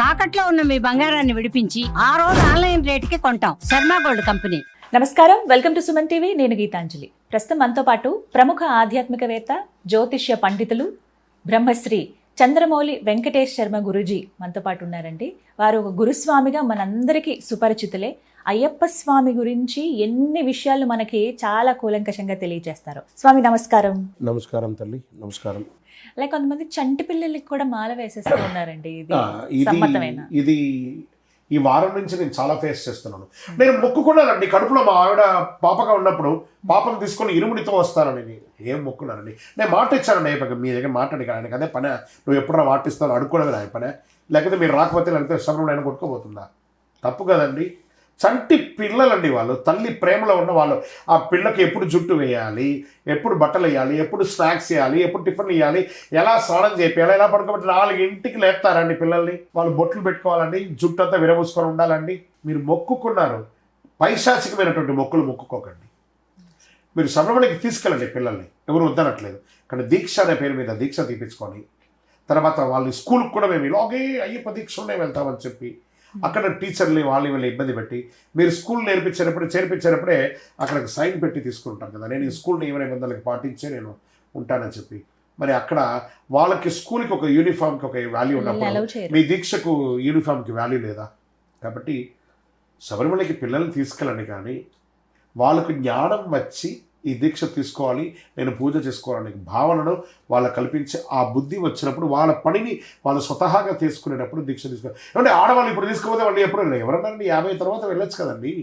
తాకట్లో ఉన్న మీ బంగారాన్ని విడిపించి ఆ రోజు ఆన్లైన్ రేటుకి కొంటాం. Sharma gold company. నమస్కారం, వెల్కమ్ టు సుమన్ టీవీ. నేను గీతాంజలి. ప్రస్తుతం మనతో పాటు ప్రముఖ ఆధ్యాత్మికవేత్త, జ్యోతిష్య పండితులు, బ్రహ్మశ్రీ చంద్రమౌళి వెంకటేష్ శర్మ గురూజీ మనతో పాటు ఉన్నారండి. వారు ఒక గురుస్వామిగా మనందరికీ సుపరిచితులే. అయ్యప్ప స్వామి గురించి ఎన్ని విషయాలు మనకి చాలా కూలంకషంగా తెలియజేస్తారు. స్వామి నమస్కారం. నమస్కారం తల్లి, నమస్కారం. లైక్ కొంతమంది చంటి పిల్లలకి కూడా మాల వేసేస్తూ ఉన్నారండి. ఇది సమ్మతమేనా? ఇది ఈ వారం నుంచి నేను చాలా ఫేస్ చేస్తున్నాను. నేను మొక్కుకున్నానండి, కడుపులో మా ఆవిడ పాపగా ఉన్నప్పుడు పాపను తీసుకొని ఇరుముడితో వస్తానని. నేను ఏం మొక్కున్నానండి, నేను మాట ఇచ్చానండి. అయిపోయి మీ దగ్గర మాట్లాడి ఆయనకి అదే పనే, నువ్వు ఎప్పుడన్నా మాటిస్తావు అడుక్కోవడమే ఆయన పనే, లేకపోతే మీరు రాకపోతే లేకపోతే శ్రమను ఆయన కొట్టుకోబోతుందా? తప్పు కదండి. చంటి పిల్లలండి వాళ్ళు, తల్లి ప్రేమలో ఉన్న వాళ్ళు. ఆ పిల్లకి ఎప్పుడు జుట్టు వేయాలి, ఎప్పుడు బట్టలు వేయాలి, ఎప్పుడు స్నాక్స్ వేయాలి, ఎప్పుడు టిఫిన్లు వేయాలి, ఎలా స్నానం చేయాలి, ఎలా పడుకోబెట్టి 4 లేపుతారండి పిల్లల్ని. వాళ్ళు బొట్లు పెట్టుకోవాలండి, జుట్టు అంతా విరబూసుకొని ఉండాలండి. మీరు మొక్కుకున్నారు, పైశాచికమైనటువంటి మొక్కులు మొక్కుకోకండి. మీరు శబరిమలకి తీసుకెళ్ళండి పిల్లల్ని, ఎవరు వద్దనట్లేదు. కానీ దీక్ష అనే పేరు మీద దీక్ష తీపించుకొని తర్వాత వాళ్ళు స్కూల్కి కూడా మేము ఇలాగే అయ్యప్ప దీక్షలోనే వెళ్తామని చెప్పి అక్కడ టీచర్ని వీళ్ళు ఇబ్బంది పెట్టి మీరు స్కూల్ చేర్పించేటప్పుడే అక్కడికి సైన్ పెట్టి తీసుకుంటారు కదా, నేను ఈ స్కూల్ నిబంధనలకు పాటించే నేను ఉంటానని చెప్పి. మరి అక్కడ వాళ్ళకి స్కూల్కి ఒక యూనిఫామ్కి ఒక వాల్యూ ఉన్నప్పుడు మీ దీక్షకు యూనిఫామ్కి వాల్యూ లేదా? కాబట్టి శబరిమలకి పిల్లల్ని తీసుకెళ్ళండి, కానీ వాళ్ళకు జ్ఞానం వచ్చి ఈ దీక్ష తీసుకోవాలి, నేను పూజ చేసుకోవాలనే భావనను వాళ్ళకు కల్పించి ఆ బుద్ధి వచ్చినప్పుడు వాళ్ళ పనిని వాళ్ళు స్వతహాగా తీసుకునేటప్పుడు దీక్ష తీసుకోవాలి. ఏమంటే ఆడవాళ్ళు ఇప్పుడు తీసుకోకపోతే వాళ్ళు ఎప్పుడు ఎవరన్నారండి 50 తర్వాత వెళ్ళొచ్చు కదండి.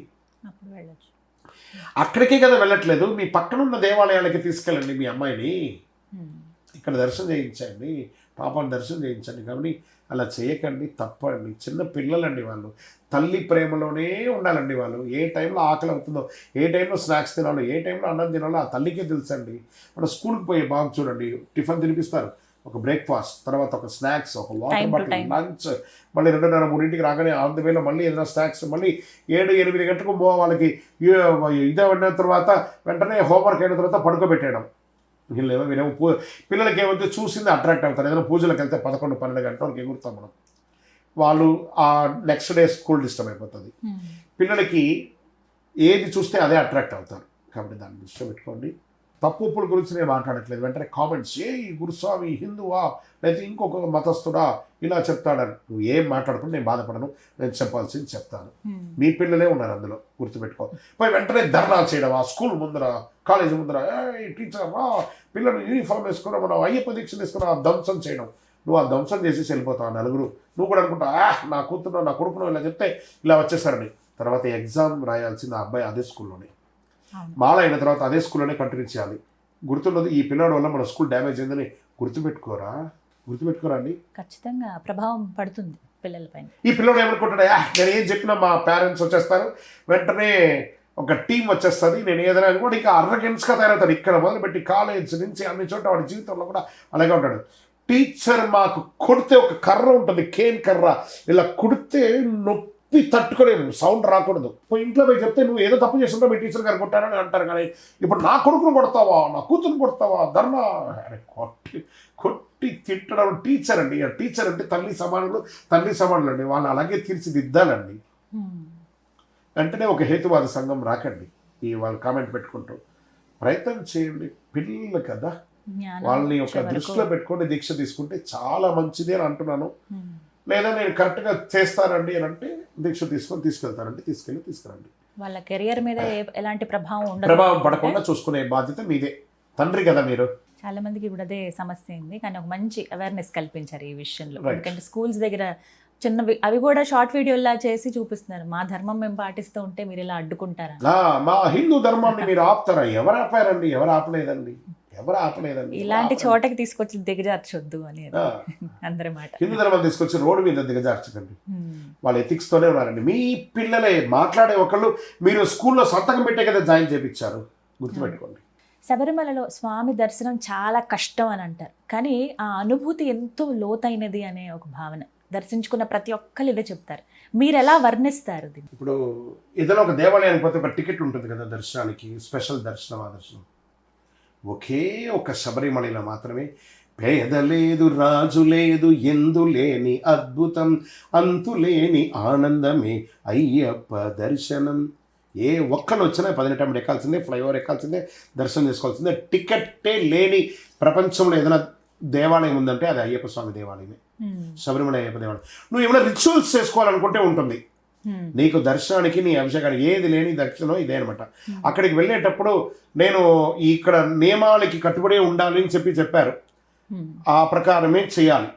అక్కడికే కదా వెళ్ళట్లేదు, మీ పక్కనున్న దేవాలయాలకి తీసుకెళ్ళండి మీ అమ్మాయిని, ఇక్కడ దర్శనం చేయించండి, పాపని దర్శనం చేయించండి. కానీ అలా చేయకండి, తప్పండి. చిన్న పిల్లలండి వాళ్ళు, తల్లి ప్రేమలోనే ఉండాలండి. వాళ్ళు ఏ టైంలో ఆకలి అవుతుందో, ఏ టైంలో స్నాక్స్ తినాలో, ఏ టైంలో అన్నం తినాలో ఆ తల్లికే తెలుసండి. మనం స్కూల్కి పోయి బాగా చూడండి, టిఫిన్ తినిపిస్తారు, ఒక బ్రేక్ఫాస్ట్, తర్వాత ఒక స్నాక్స్, ఒక వాటర్ బాటిల్, లంచ్, మళ్ళీ 2:30-3 రాగానే ఆన్ ద వేలో మళ్ళీ ఏదైనా స్నాక్స్, మళ్ళీ 7-8 గంటలకు వాళ్ళకి ఇదే అయిన తర్వాత వెంటనే హోంవర్క్ అయిన తర్వాత పడుకోబెట్టేయడం. వీళ్ళేమో పిల్లలకి ఏమైతే చూసింది అట్రాక్ట్ అవుతారు. ఏదైనా పూజలకు వెళ్తే 11-12 గంటల వరకు ఎగురుతాం మనం. వాళ్ళు ఆ నెక్స్ట్ డే స్కూల్ డిస్టర్బ్ అయిపోతుంది. పిల్లలకి ఏది చూస్తే అదే అట్రాక్ట్ అవుతారు. కాబట్టి దాన్ని దృష్టిలో పెట్టుకోండి. తప్పు ఒప్పుల గురించి నేను మాట్లాడట్లేదు. వెంటనే కామెంట్స్, ఈ గురుస్వామి హిందువా లేకపోతే ఇంకొక మతస్థుడా ఇలా చెప్తాడని నువ్వు ఏం మాట్లాడకుండా నేను బాధపడను. నేను చెప్పాల్సింది చెప్తాను. మీ పిల్లలే ఉన్నారు అందులో, గుర్తుపెట్టుకో. పోయి వెంటనే ధర్నా చేయడం, ఆ స్కూల్ ముందర, కాలేజీ ముందర, టీచర్ పిల్లలు యూనిఫామ్ వేసుకున్నా, మనం అయ్యప్ప దీక్ష తీసుకున్నా ధ్వంసం చేయడం. నువ్వు ఆ ధ్వంసం చేసేసి వెళ్ళిపోతావు. నలుగురు నువ్వు కూడా అనుకుంటా నా కూతురు నా కొడుకును ఇలా చెప్తే ఇలా వచ్చేసారని. తర్వాత ఎగ్జామ్ రాయాల్సింది ఆ అబ్బాయి అదే స్కూల్లోనే, మాల అయిన తర్వాత అదే స్కూల్లోనే కంటిన్యూ చేయాలి. గుర్తున్నది ఈ పిల్లడి వల్ల మన స్కూల్ డ్యామేజ్ అయిందని గుర్తుపెట్టుకోరా అండి. ఖచ్చితంగా ప్రభావం పడుతుంది పిల్లలపైన. ఈ పిల్లడు ఏమనుకుంటాడు, నేను ఏం చెప్పినా మా పేరెంట్స్ వచ్చేస్తారు, వెంటనే ఒక టీం వచ్చేస్తుంది, నేను ఏదైనా కూడా ఇంకా అర్రగెన్స్గా తయారవుతాడు. ఇక్కడ మొదలుపెట్టి కాలేజ్ నుంచి అన్ని చోట్ల వాడి జీవితంలో కూడా అలాగే ఉంటాడు. టీచర్ మాకు కొడితే ఒక కర్ర ఉంటుంది, కేన్ కర్ర, ఇలా కొడితే నొప్పి తట్టుకోలేము, సౌండ్ రాకూడదు. ఇంట్లో పోయి చెప్తే నువ్వు ఏదో తప్పు చేస్తుంటావు, మీ టీచర్ గారు కొట్టారని అంటారు. కానీ ఇప్పుడు నా కొడుకును కొడతావా, నా కూతురుని కొడతావా, ధర్నా కొట్టి తిట్టడం. టీచర్ అండి, టీచర్ అంటే తల్లి సమానులు అండి, వాళ్ళు అలాగే తీర్చిదిద్దాలండి. వెంటనే ఒక హేతువాద సంఘం రాకండి, ఈ వాళ్ళు కామెంట్ పెట్టుకుంటూ ప్రయత్నం చేయండి. పిల్లలు కదా, వాళ్ళని ఒక దృష్టిలో పెట్టుకొని దీక్ష తీసుకుంటే చాలా మంచిది అని అంటున్నాను. లేదా నేను కరెక్ట్గా చేస్తానండి అని అంటే దీక్ష తీసుకెళ్తానండి, తీసుకురండి. వాళ్ళ కెరియర్ మీద ఎలాంటి ప్రభావం పడకుండా చూసుకునే బాధ్యత మీదే. తండ్రి కదా మీరు. చాలా మందికి ఇప్పుడు అదే సమస్య ఉంది, కానీ ఒక మంచి అవేర్నెస్ కల్పించారు ఈ విషయంలో. ఎందుకంటే స్కూల్స్ దగ్గర చిన్నవి అవి కూడా షార్ట్ వీడియోలా చేసి చూపిస్తున్నారు. మా ధర్మం మేము పాటిస్తూ ఉంటే మీరు ఇలా అడ్డుకుంటారా? మా హిందూ ధర్మాన్ని మీరు ఆపుతారా? ఎవరు ఆపారండి? ఎవరు ఆపలేదండి. ఇలాంటి చోటకి తీసుకొచ్చి దిగజార్చొద్దు అని అందరి మాట. హిందూ ధర్మాన్ని తీసుకొచ్చి రోడ్డు మీద దిగజార్చకండి. వాళ్ళు ఎథిక్స్ తోనే ఉన్నారండి. మీ పిల్లలే మాట్లాడే ఒకళ్ళు మీరు స్కూల్లో సంతకం పెట్టే కదా జాయిన్ చేయించారు, గుర్తుపెట్టుకోండి. శబరిమలలో స్వామి దర్శనం చాలా కష్టం అని అంటారు, కానీ ఆ అనుభూతి ఎంతో లోతైనది అనే ఒక భావన దర్శించుకున్న ప్రతి ఒక్కరు ఇదే చెప్తారు. మీరు ఎలా వర్ణిస్తారు దీన్ని? ఇప్పుడు ఏదైనా ఒక దేవాలయానికి పోతే ఒక టికెట్ ఉంటుంది కదా దర్శనానికి, స్పెషల్ దర్శనం. ఆ దర్శనం ఒకే ఒక శబరిమలలో మాత్రమే పేద లేదు రాజు లేదు ఎందు లేని అద్భుతం అంతులేని ఆనందమే అయ్యప్ప దర్శనం. ఏ ఒక్కరు వచ్చినా 10 టైం ఎక్కాల్సిందే, ఫ్లైఓవర్ ఎక్కాల్సిందే, దర్శనం చేసుకోవాల్సిందే. టికెట్టే లేని ప్రపంచంలో ఏదైనా దేవాలయం ఉందంటే అది అయ్యప్ప స్వామి దేవాలయమే, శబరిమల అయ్యప్ప దేవాలయం. నువ్వు ఏమైనా రిచువల్స్ చేసుకోవాలనుకుంటే ఉంటుంది. నీకు దర్శనానికి నీ అభిషేకానికి ఏది లేని దర్శనం ఇదే అనమాట. అక్కడికి వెళ్ళేటప్పుడు నేను ఇక్కడ నియమాలకి కట్టుబడి ఉండాలి అని చెప్పారు. ఆ ప్రకారమే చేయాలి.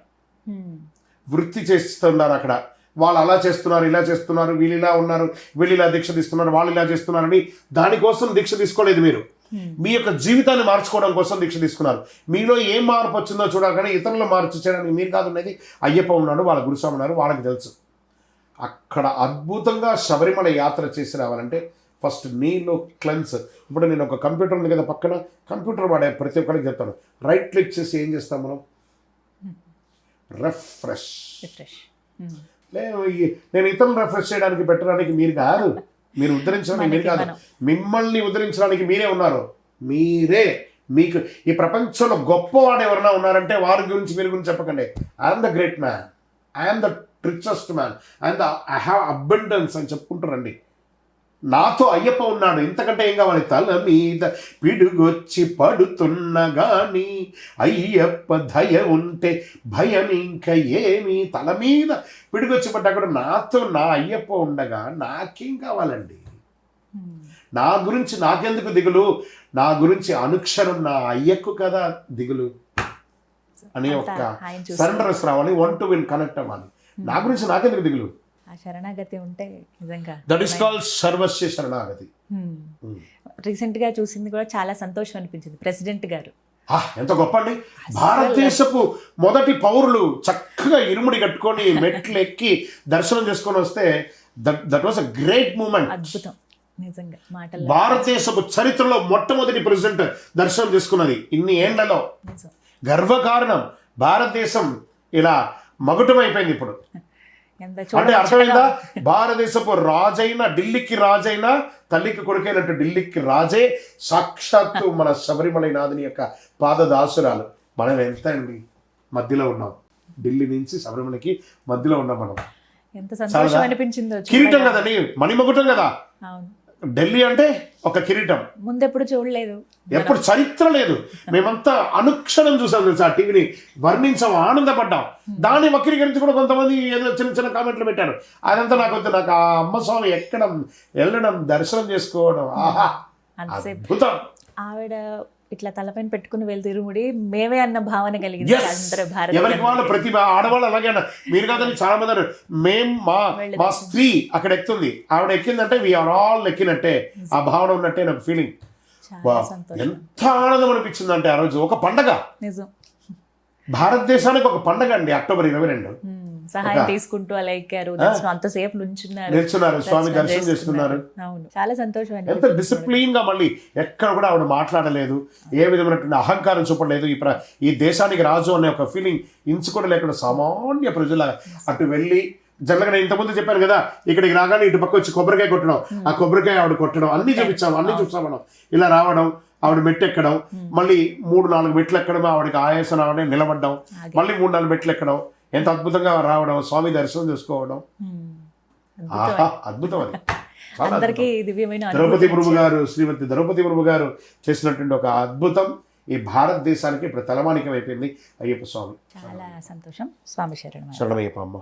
వృత్తి చేస్తున్నారు అక్కడ. వాళ్ళు అలా చేస్తున్నారు, ఇలా చేస్తున్నారు, వీళ్ళు ఇలా ఉన్నారు, వీళ్ళు ఇలా దీక్ష తీస్తున్నారు, వాళ్ళు ఇలా చేస్తున్నారని దానికోసం దీక్ష తీసుకోలేదు. మీరు మీ యొక్క జీవితాన్ని మార్చుకోవడం కోసం దీక్ష తీసుకున్నారు. మీలో ఏం మార్పు వచ్చిందో చూడాలని ఇతరులు మార్పు చేయడానికి మీరు కాదు ఉన్నది. అయ్యప్ప ఉన్నాడు, వాళ్ళ గురుస్వామి ఉన్నారు, వాళ్ళకి తెలుసు. అక్కడ అద్భుతంగా శబరిమల యాత్ర చేసి రావాలంటే ఫస్ట్ నీలో క్లెన్స్. ఇప్పుడు నేను ఒక కంప్యూటర్ ఉంది కదా పక్కన, కంప్యూటర్ వాడే ప్రతి ఒక్కరికి చెప్తాను, రైట్ క్లిక్ చేసి ఏం చేస్తాం మనం, రిఫ్రెష్. నేను ఇతరులు రిఫ్రెష్ చేయడానికి పెట్టడానికి మీరు కాదు, మీరు ఉద్ధరించడానికి మీరు కాదు, మిమ్మల్ని ఉద్ధరించడానికి మీరే ఉన్నారు. మీరే మీకు ఈ ప్రపంచంలో గొప్పవాడు ఎవరైనా ఉన్నారంటే వారి గురించి మీరు గురించి చెప్పకండి. I'm the great man, I'm the richest man, I have abundance అని చెప్పుకుంటారండి. నాతో అయ్యప్ప ఉన్నాడు, ఇంతకంటే ఏం కావాలి? తల మీద పిడుగొచ్చి పడుతున్న గాని అయ్యప్ప దయ ఉంటే భయం ఇంకా ఏమి. తల మీద పిడుగొచ్చి పడ్డా నాతో నా అయ్యప్ప ఉండగా నాకేం కావాలండి? నా గురించి నాకెందుకు దిగులు? నా గురించి అనుక్షణం నా అయ్యకు కదా దిగులు అని ఒక సరెండర్స్ రావాలి, 1 to 1 కనెక్ట్ అవ్వాలి. నా గురించి నాకెందుకు దిగులు? ఆ శరణాగతి ఉంటే నిజంగా దట్ ఈస్ కాల్డ్ సర్వస్వ శరణాగతి. రీసెంట్ గా చూసింది కూడా చాలా సంతోషం అనిపించింది. ప్రెసిడెంట్ గారు ఎంత గొప్ప అండి! భారతదేశపు మొదటి పౌరులు చక్కగా ఇరుముడి కట్టుకొని మెట్లు ఎక్కి దర్శనం చేసుకొని వస్తే that was a great moment. అద్భుతం నిజంగా. మాటలు భారతదేశపు చరిత్రలో మొట్టమొదటి ప్రెసిడెంట్ దర్శనం చేసుకున్నది ఇన్ని ఏండ్లలో. గర్వకారణం. భారతదేశం ఇలా మగుటమైపోయింది ఇప్పుడు. అంటే అర్థమైందా? భారతదేశపు రాజైన, ఢిల్లీకి రాజైన, తల్లికి కొడుకైనట్టు ఢిల్లీకి రాజే సాక్షాత్తు మన శబరిమల నాథుని యొక్క పాదదాసురాలు. మనం ఎంత అండి మధ్యలో ఉన్నాం, ఢిల్లీ నుంచి శబరిమలకి మధ్యలో ఉన్నాం మనం. ఎంత సంతోషం అనిపించిందో. కిరీటం కదండి, మణిమకుటం కదా. ఢిల్లీ అంటే ఒక కిరీటం. ముందెప్పుడు చూడలేదు, ఎప్పుడు చరిత్ర లేదు. మేమంతా అనుక్షణం చూసాం తెలుసా, ఆ టీవీని వర్ణించాం, ఆనందపడ్డాం. దాన్ని వక్రీకరించి కూడా కొంతమంది ఏదో చిన్న చిన్న కామెంట్లు పెట్టారు. అదంతా నాకు వద్దు. నాకు ఆ అమ్మ స్వామి ఎక్కడం, వెళ్ళడం, దర్శనం చేసుకోవడం, ఆహా అద్భుతం. ఆవిడ ఇట్లా తలపైన పెట్టుకుని వెళ్తే ఇరుముడి మేమే అన్న భావన కలిగింది అందరూ. భారత ఎవరికి వాళ్ళు ప్రతిభ. ఆడవాళ్ళు అలాగే అన్నారు. మీరు కాదని చాలా మంది అన్నారు. మా స్త్రీ అక్కడ ఎక్కుతుంది, ఆవిడ ఎక్కిందంటే వీఆర్ ఆల్ ఎక్కినట్టే, ఆ భావన ఉన్నట్టే నాకు ఫీలింగ్. ఎంత ఆనందం అనిపించింది అంటే ఆ రోజు ఒక పండగ. నిజం. భారతదేశానికి ఒక పండగ అండి. అక్టోబర్ 22 సహాయం తీసుకుంటూ అలా ఎక్కారు, అంతసేపు నిల్చున్నారు, స్వామి దర్శనం చేసుకున్నారు. అవును, చాలా సంతోషం. ఎంత డిసిప్లిన్ గా, మళ్ళీ ఎక్కడ కూడా ఆవిడ మాట్లాడలేదు, ఏ విధమైనటువంటి అహంకారం చూపలేదు. ఈ దేశానికి రాజు అనే ఒక ఫీలింగ్ ఇంచు కూడా లేకుండా సామాన్య ప్రజల అటు వెళ్ళి, జనరల్గా నేను ఇంతకుముందు చెప్పాను కదా, ఇక్కడికి రాగానే ఇటు పక్క వచ్చి కొబ్బరికాయ కొట్టడం, ఆ కొబ్బరికాయ ఆవిడ కొట్టడం అన్ని చూపించాం, అన్ని చూస్తాం మనం. ఇలా రావడం, ఆవిడ మెట్టు ఎక్కడం, మళ్ళీ 3-4 మెట్లు ఎక్కడం, ఆవిడకి ఆయాసం రావడం, నిలబడ్డం, మళ్ళీ 3-4 మెట్లు ఎక్కడం, ఎంత అద్భుతంగా రావడం, స్వామి దర్శనం చేసుకోవడం. ఆహా అద్భుతం. అది అందరికీ దివ్యమైన ద్రౌపది ముర్ము గారు, శ్రీమతి ద్రౌపది ముర్ము గారు చేసినటువంటి ఒక అద్భుతం ఈ భారతదేశానికి ఇప్పుడు తలమానికం అయిపోయింది అయ్యప్ప స్వామి. చాలా సంతోషం. స్వామి శరణం. శరణమయ్యప్ప అమ్మ.